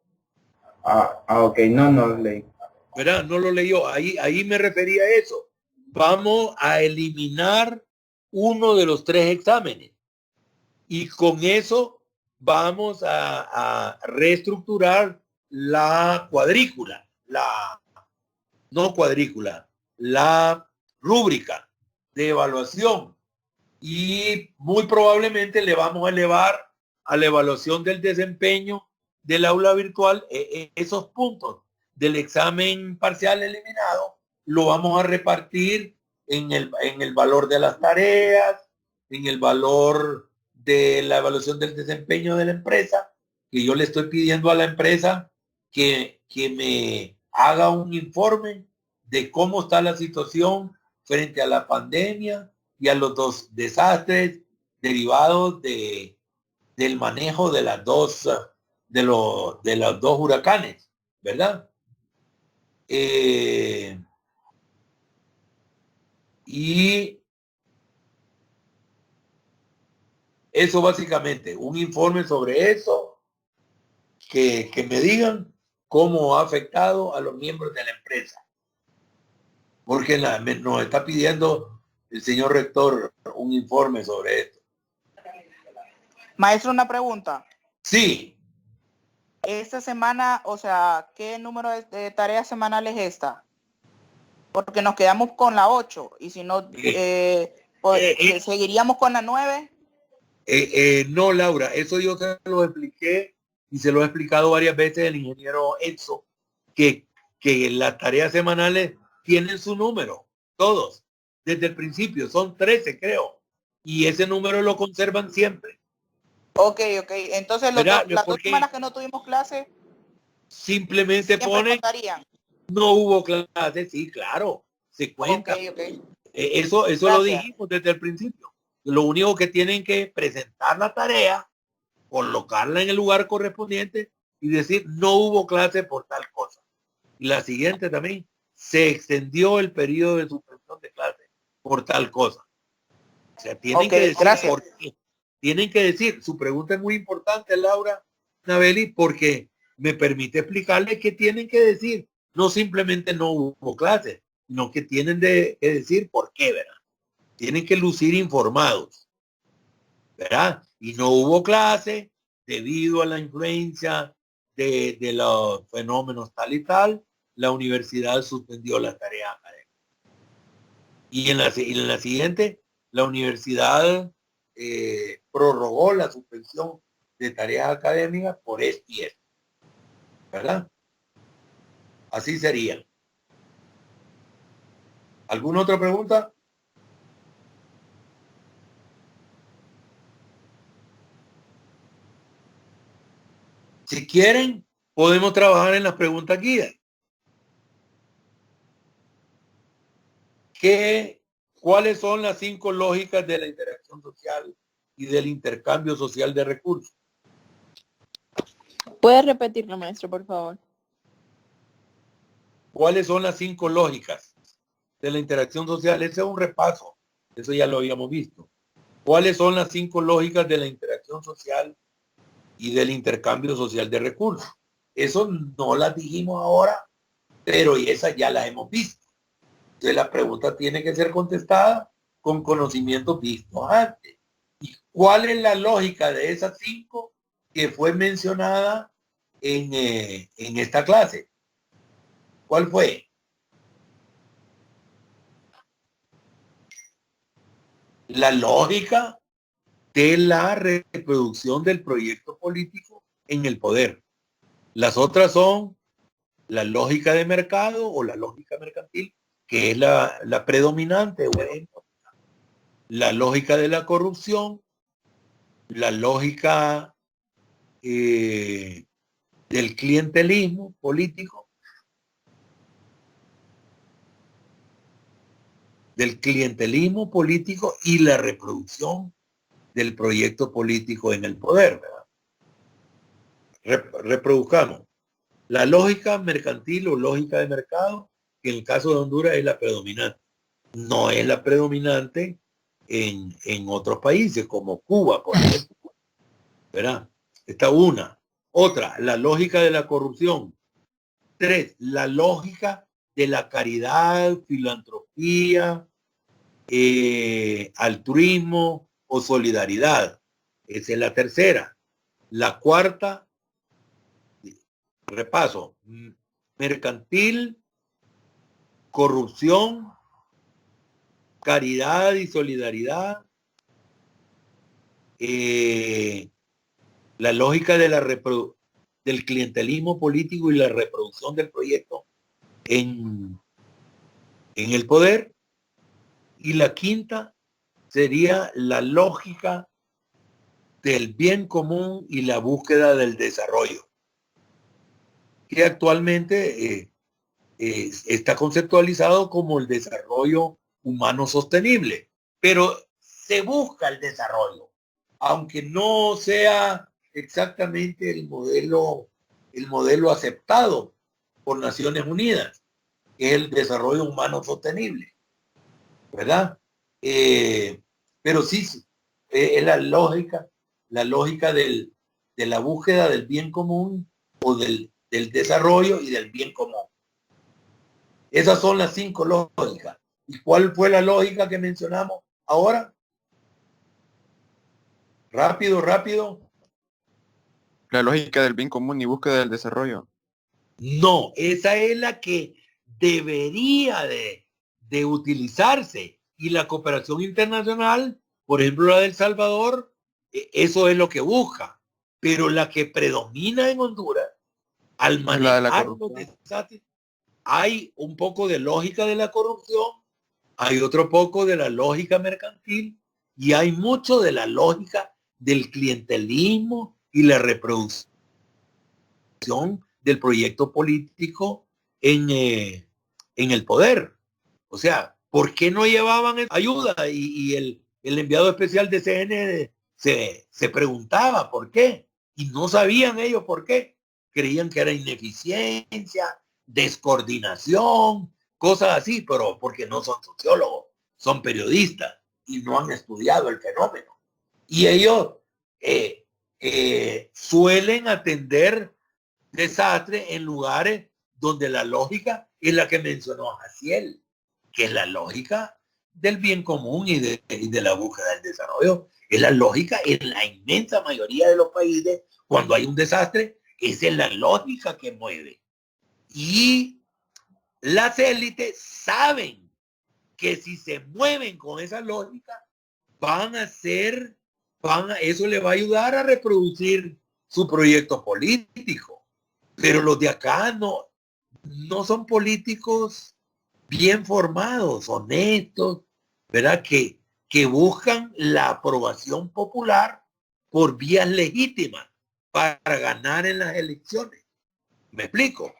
Ok, no lo leí. ¿Verdad? No lo leyó. Ahí me refería a eso. Vamos a eliminar uno de los 3 exámenes. Y con eso vamos a reestructurar la cuadrícula, la rúbrica de evaluación. Y muy probablemente le vamos a elevar a la evaluación del desempeño del aula virtual esos puntos del examen parcial eliminado, lo vamos a repartir en el valor de las tareas, en el valor de la evaluación del desempeño de la empresa, que yo le estoy pidiendo a la empresa que me haga un informe de cómo está la situación frente a la pandemia y a los 2 desastres derivados del manejo de las dos de los 2 huracanes, ¿verdad? Y eso básicamente, un informe sobre eso, que me digan cómo ha afectado a los miembros de la empresa. Porque nos está pidiendo el señor rector un informe sobre esto. Maestro, una pregunta. Sí, Esta semana, o sea, ¿qué número de tareas semanales es esta? Porque nos quedamos con la 8 y si no, pues, seguiríamos con la 9. no, Laura, eso yo se lo expliqué y se lo he explicado varias veces el ingeniero Edson, que las tareas semanales tienen su número, todos, desde el principio, son 13 creo, y ese número lo conservan siempre. Ok. Entonces ¿Verdad? las 2 Porque semanas que no tuvimos clase, simplemente siempre ponen, contarían. no hubo clase, sí, claro, se cuenta. Ok. Eso lo Gracias. dijimos desde el principio. Lo único que tienen que presentar la tarea, colocarla en el lugar correspondiente y decir no hubo clase por tal cosa. Y la siguiente también, se extendió el periodo de suspensión de clase por tal cosa. O sea, tienen que decir gracias. por qué. Tienen que decir, su pregunta es muy importante, Laura Navelli, porque me permite explicarle qué tienen que decir. No simplemente no hubo clase, sino que tienen que decir por qué, ¿verdad? Tienen que lucir informados, ¿verdad? Y no hubo clase debido a la influencia de los fenómenos tal y tal. La universidad suspendió la tarea académica. Y en la siguiente, la universidad prorrogó la suspensión de tareas académicas por esto y esto, ¿verdad? Así sería. ¿Alguna otra pregunta? Si quieren, podemos trabajar en las preguntas guías. ¿Cuáles son las 5 lógicas de la interacción social y del intercambio social de recursos? ¿Puede repetirlo, maestro, por favor? ¿Cuáles son las 5 lógicas de la interacción social? Ese es un repaso. Eso ya lo habíamos visto. ¿Cuáles son las 5 lógicas de la interacción social y del intercambio social de recursos? Eso no las dijimos ahora, pero esas ya las hemos visto. Entonces la pregunta tiene que ser contestada con conocimientos vistos antes. ¿Y cuál es la lógica de esas 5 que fue mencionada en esta clase? ¿Cuál fue? La lógica de la reproducción del proyecto político en el poder. Las otras son la lógica de mercado o la lógica mercantil, que es la predominante, bueno, la lógica de la corrupción, la lógica del clientelismo político, y la reproducción del proyecto político en el poder, ¿verdad? Reproduzcamos. La lógica mercantil o lógica de mercado, que en el caso de Honduras es la predominante. No es la predominante en otros países, como Cuba, por ejemplo. ¿Verdad? Esta una. Otra, la lógica de la corrupción. 3, la lógica de la caridad, filantropía, altruismo o solidaridad. Esa es la tercera. La cuarta, repaso, mercantil, corrupción, caridad y solidaridad, la lógica de del clientelismo político y la reproducción del proyecto en el poder. Y la quinta sería la lógica del bien común y la búsqueda del desarrollo, que actualmente está conceptualizado como el desarrollo humano sostenible, pero se busca el desarrollo, aunque no sea exactamente el modelo aceptado por Naciones Unidas, que es el desarrollo humano sostenible, ¿verdad? Pero sí, es la lógica de la búsqueda del bien común o del desarrollo y del bien común. Esas son las 5 lógicas. ¿Y cuál fue la lógica que mencionamos ahora? Rápido. La lógica del bien común y búsqueda del desarrollo. No, esa es la que debería de utilizarse. Y la cooperación internacional, por ejemplo, la de El Salvador, eso es lo que busca. Pero la que predomina en Honduras, al Es la de la manejar los corrupción. desastres, hay un poco de lógica de la corrupción, hay otro poco de la lógica mercantil y hay mucho de la lógica del clientelismo y la reproducción del proyecto político en el poder. O sea, ¿por qué no llevaban ayuda? Y el enviado especial de CNN se preguntaba por qué. Y no sabían ellos por qué. Creían que era ineficiencia, descoordinación, cosas así, pero porque no son sociólogos, son periodistas y no han estudiado el fenómeno. Y ellos suelen atender desastres en lugares donde la lógica es la que mencionó Jaciel, que es la lógica del bien común y de la búsqueda del desarrollo. Es la lógica en la inmensa mayoría de los países. Cuando hay un desastre, esa es la lógica que mueve. Y las élites saben que si se mueven con esa lógica, eso le va a ayudar a reproducir su proyecto político. Pero los de acá no son políticos bien formados, honestos, ¿verdad? Que buscan la aprobación popular por vías legítimas para ganar en las elecciones. ¿Me explico?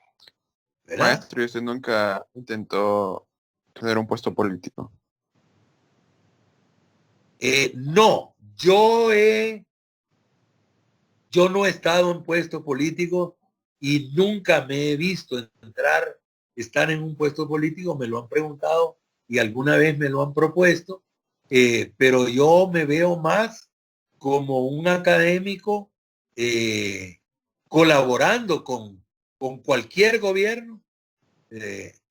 ¿Verdad? Maestro, ¿y usted nunca intentó tener un puesto político? No, yo no he estado en puesto político y nunca me he visto estar en un puesto político. Me lo han preguntado y alguna vez me lo han propuesto, pero yo me veo más como un académico colaborando con cualquier gobierno.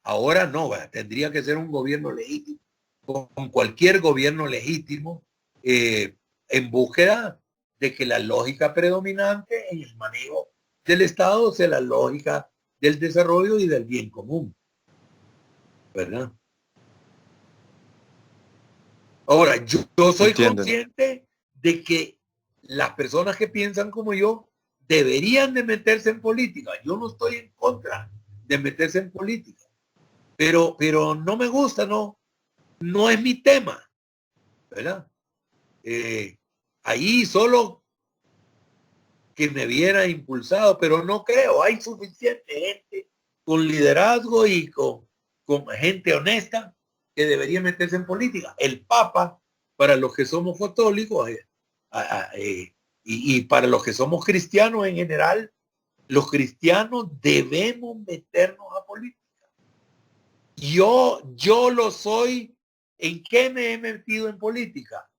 Ahora no, tendría que ser un gobierno legítimo, con cualquier gobierno legítimo, en búsqueda de que la lógica predominante en el manejo del Estado sea la lógica del desarrollo y del bien común, ¿verdad? Ahora, yo soy consciente de que las personas que piensan como yo deberían de meterse en política. Yo no estoy en contra de meterse en política, pero no me gusta, no es mi tema, ¿verdad? Ahí solo que me viera impulsado, pero no creo, hay suficiente gente con liderazgo y con gente honesta que debería meterse en política. El Papa, para los que somos católicos y para los que somos cristianos en general, los cristianos debemos meternos a política. Yo lo soy. ¿En qué me he metido en política?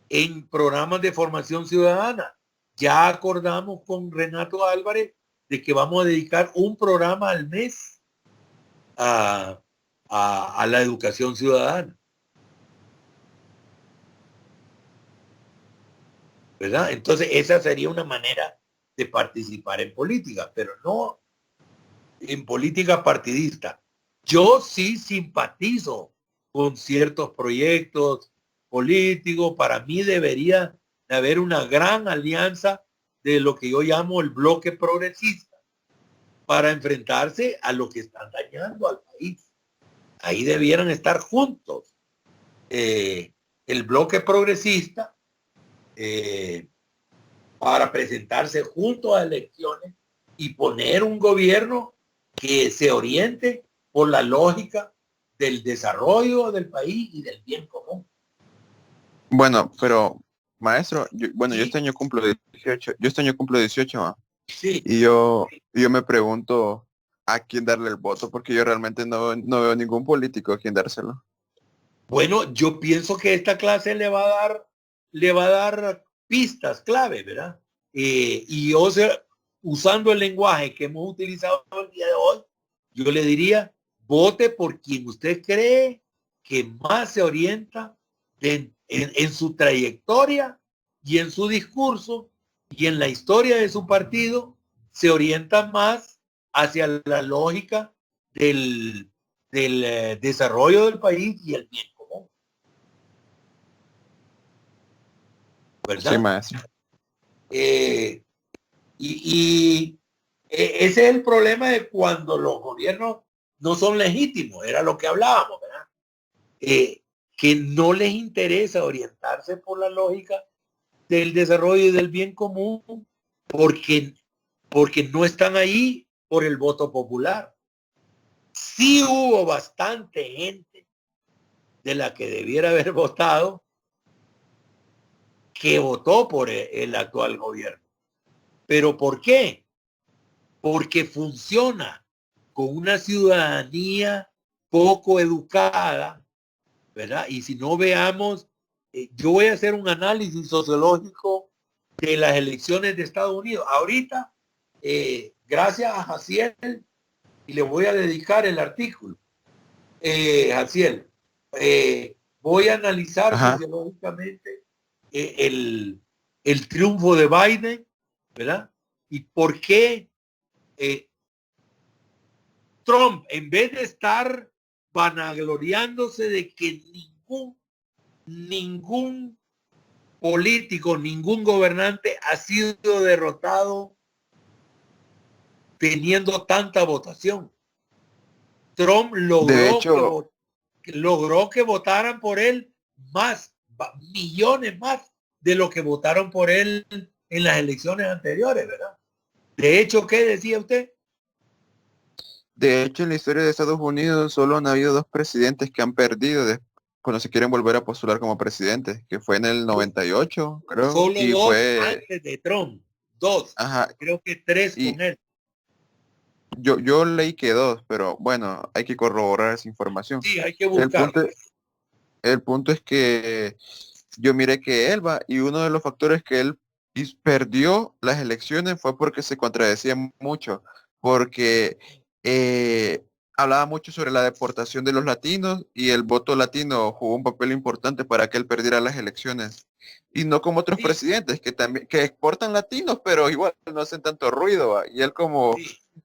En programas de formación ciudadana. Ya acordamos con Renato Álvarez de que vamos a dedicar un programa al mes a la educación ciudadana. ¿Verdad? Entonces esa sería una manera de participar en política, pero no en política partidista. Yo sí simpatizo con ciertos proyectos políticos. Para mí debería de haber una gran alianza de lo que yo llamo el bloque progresista para enfrentarse a lo que están dañando al país. Ahí debieran estar juntos. El bloque progresista para presentarse juntos a elecciones y poner un gobierno que se oriente por la lógica del desarrollo del país y del bien común. Bueno, pero maestro, yo este año cumplo 18. Yo este año cumplo 18, ¿va? Sí. Y yo me pregunto a quién darle el voto, porque yo realmente no veo ningún político a quién dárselo. Bueno, yo pienso que esta clase le va a dar pistas clave, ¿verdad? Y yo, usando el lenguaje que hemos utilizado el día de hoy, yo le diría, vote por quien usted cree que más se orienta en su trayectoria y en su discurso y en la historia de su partido se orienta más hacia la lógica del desarrollo del país y el bien común. ¿Verdad? Sí, maestro. Ese es el problema de cuando los gobiernos no son legítimos, era lo que hablábamos, ¿verdad? Que no les interesa orientarse por la lógica del desarrollo y del bien común porque no están ahí por el voto popular. Sí hubo bastante gente de la que debiera haber votado que votó por el actual gobierno. ¿Pero por qué? Porque funciona con una ciudadanía poco educada, ¿verdad? Y si no veamos, yo voy a hacer un análisis sociológico de las elecciones de Estados Unidos. Ahorita, gracias a Jaciel, y le voy a dedicar el artículo, Jaciel, voy a analizar sociológicamente el triunfo de Biden, ¿verdad? Y por qué Trump, en vez de estar vanagloriándose de que ningún político, ningún gobernante ha sido derrotado teniendo tanta votación. Trump logró que votaran por él millones más de lo que votaron por él en las elecciones anteriores, ¿verdad? De hecho, ¿qué decía usted? De hecho, en la historia de Estados Unidos solo han habido 2 presidentes que han perdido cuando se quieren volver a postular como presidentes, que fue en el 98, creo. Solo y 2 fue antes de Trump. 2. Ajá. Creo que 3 con él. Yo leí que 2, pero bueno, hay que corroborar esa información. Sí, hay que buscar. El punto es que yo miré que él va, y uno de los factores que él perdió las elecciones fue porque se contradecía mucho, porque hablaba mucho sobre la deportación de los latinos y el voto latino jugó un papel importante para que él perdiera las elecciones. Y no como otros presidentes que también exportan latinos, pero igual no hacen tanto ruido, ¿va? Y él como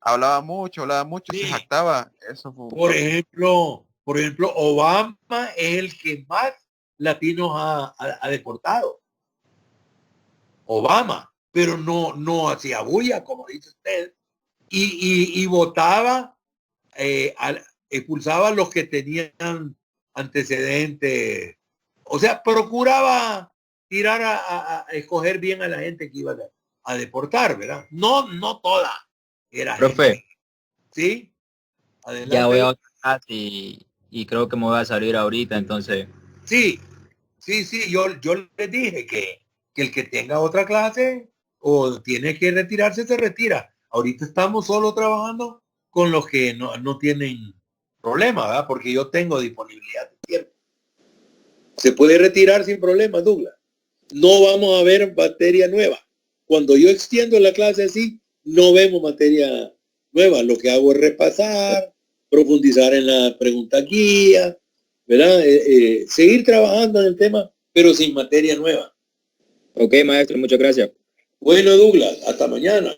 hablaba mucho, se jactaba. Eso fue por ejemplo, Obama es el que más latinos ha deportado. Obama, pero no hacía bulla, como dice usted, y votaba, expulsaba a los que tenían antecedentes, o sea, procuraba tirar a escoger bien a la gente que iba a deportar, ¿verdad? No toda era Profe, gente. ¿Sí? Adelante. Ya voy a otra clase y creo que me voy a salir ahorita, entonces. Sí, yo les dije que el que tenga otra clase o tiene que retirarse, se retira. Ahorita estamos solo trabajando con los que no tienen problema, ¿verdad? Porque yo tengo disponibilidad de tiempo. Se puede retirar sin problema, Douglas. No vamos a ver materia nueva. Cuando yo extiendo la clase así, no vemos materia nueva. Lo que hago es repasar, profundizar en la pregunta guía, ¿verdad? Seguir trabajando en el tema, pero sin materia nueva. Ok, maestro, muchas gracias. Bueno, Douglas, hasta mañana.